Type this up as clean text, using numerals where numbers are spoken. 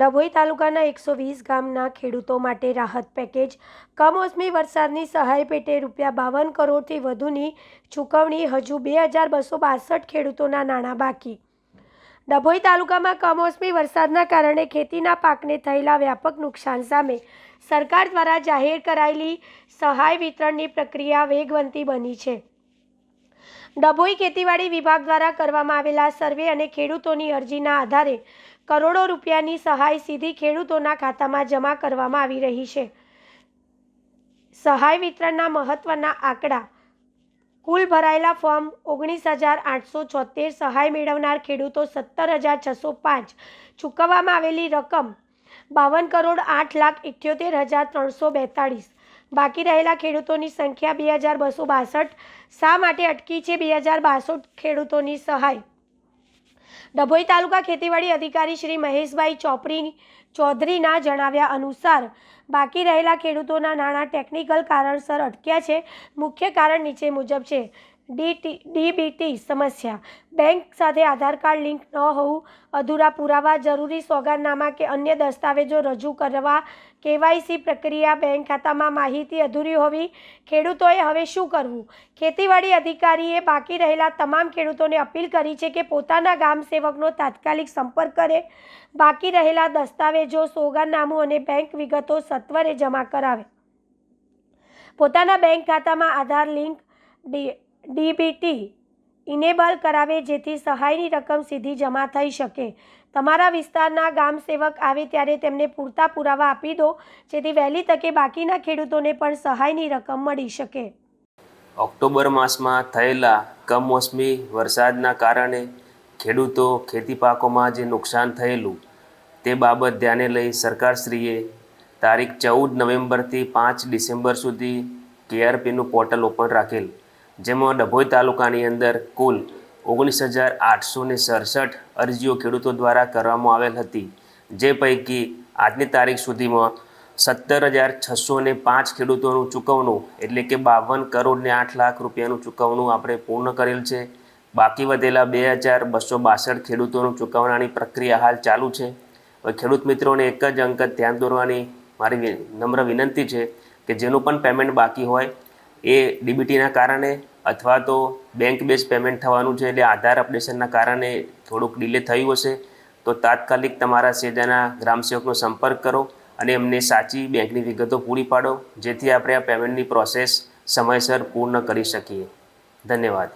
ડભોઈ તાલુકાના 120 ગામના ખેડૂતો માટે રાહત પેકેજ કમોસમી વરસાદની સહાય પેટે ₹52 કરોડથી વધુની ચૂકવણી હજુ 2262 ખેડૂતોના નાણાં બાકી। ડભોઈ તાલુકામાં કમોસમી વરસાદના કારણે ખેતીના પાકને થયેલા વ્યાપક નુકસાન સામે સરકાર દ્વારા જાહેર કરાયેલી સહાય વિતરણની પ્રક્રિયા વેગવંતી બની છે। ડભોઈ ખેતીવાડી વિભાગ દ્વારા કરવામાં આવેલા સર્વે અને ખેડૂતોની અરજીના આધારે કરોડો રૂપિયાની સહાય સીધી ખેડૂતોના ખાતામાં જમા કરવામાં આવી રહી છે। સહાય વિતરણના મહત્વના આંકડા: કુલ ભરાયેલા ફોર્મ 19,876, સહાય મેળવનાર ખેડૂતો 17,605, ચૂકવવામાં આવેલી રકમ ₹52,08,78,342। બાકી રહેલા ખેડૂતોની સંખ્યા 2,262। શા માટે અટકી છે 2,062 ખેડૂતોની સહાય? ડભોઈ તાલુકા ખેતીવાડી અધિકારી શ્રી મહેશભાઈ ચૌધરીના જણાવ્યા અનુસાર બાકી રહેલા ખેડૂતોના નાણાં ટેકનિકલ કારણસર અટક્યા છે। મુખ્ય કારણ નીચે મુજબ છે: ડીબીટી સમસ્યા, બેંક સાથે આધાર કાર્ડ લિંક ન હોવું, અધૂરા પુરાવા, જરૂરી સોગંદનામા કે અન્ય દસ્તાવેજો રજૂ કરવા, કેવાયસી પ્રક્રિયા, બેંક ખાતામાં માહિતી અધૂરી હોવી। ખેડૂતોએ હવે શું કરવું? ખેતીવાડી અધિકારીએ બાકી રહેલા તમામ ખેડૂતોને અપીલ કરી છે કે પોતાના ગામ સેવકનો તાત્કાલિક સંપર્ક કરે, બાકી રહેલા દસ્તાવેજો, સોગંદનામું અને બેંક વિગતો સત્વરે જમા કરાવે, પોતાના બેંક ખાતામાં આધાર લિંક, ડીબીટી ઇનેબલ કરાવે જેથી સહાયની રકમ સીધી જમા થઈ શકે। તમારા વિસ્તારના ગામ સેવક આવે ત્યારે તેમને પૂરતા પુરાવા આપી દો જેથી વહેલી તકે બાકીના ખેડૂતોને પણ સહાયની રકમ મળી શકે। ઓક્ટોબર માસમાં થયેલા કમોસમી વરસાદના કારણે ખેડૂતો ખેતી પાકોમાં જે નુકસાન થયેલું તે બાબત ધ્યાને લઈ સરકારશ્રીએ તારીખ 14 નવેમ્બરથી 5 ડિસેમ્બર સુધી કેઆરપીનું પોર્ટલ ઓપન રાખેલ, જેમાં ડભોઈ તાલુકાની અંદર કુલ 19,867 અરજીઓ ખેડૂતો દ્વારા કરવામાં આવેલ હતી, જે પૈકી આજની તારીખ સુધીમાં 17,605 ખેડૂતોનું ચૂકવણું એટલે કે 52 કરોડ ને 8 લાખ રૂપિયાનું ચૂકવણું આપણે પૂર્ણ કરેલ છે। બાકી વધેલા 2,262 ખેડૂતોનું ચૂકવણાની પ્રક્રિયા હાલ ચાલુ છે। હવે ખેડૂત મિત્રોને એક જ અંક ધ્યાન દોરવાની મારી નમ્ર વિનંતી છે કે જેનું પણ પેમેન્ટ બાકી હોય એ ડીબીટીના કારણે અથવા તો બેંક બેઝ પેમેન્ટ થવાનું છે એટલે આધાર અપડેશનના કારણે થોડુંક ડિલે થયું હશે તો તાત્કાલિક તમારા સેજાના ગ્રામસેવકનો સંપર્ક કરો અને એમને સાચી બેંકની વિગતો પૂરી પાડો જેથી આપણે આ પેમેન્ટની પ્રોસેસ સમયસર પૂર્ણ કરી શકીએ। ધન્યવાદ।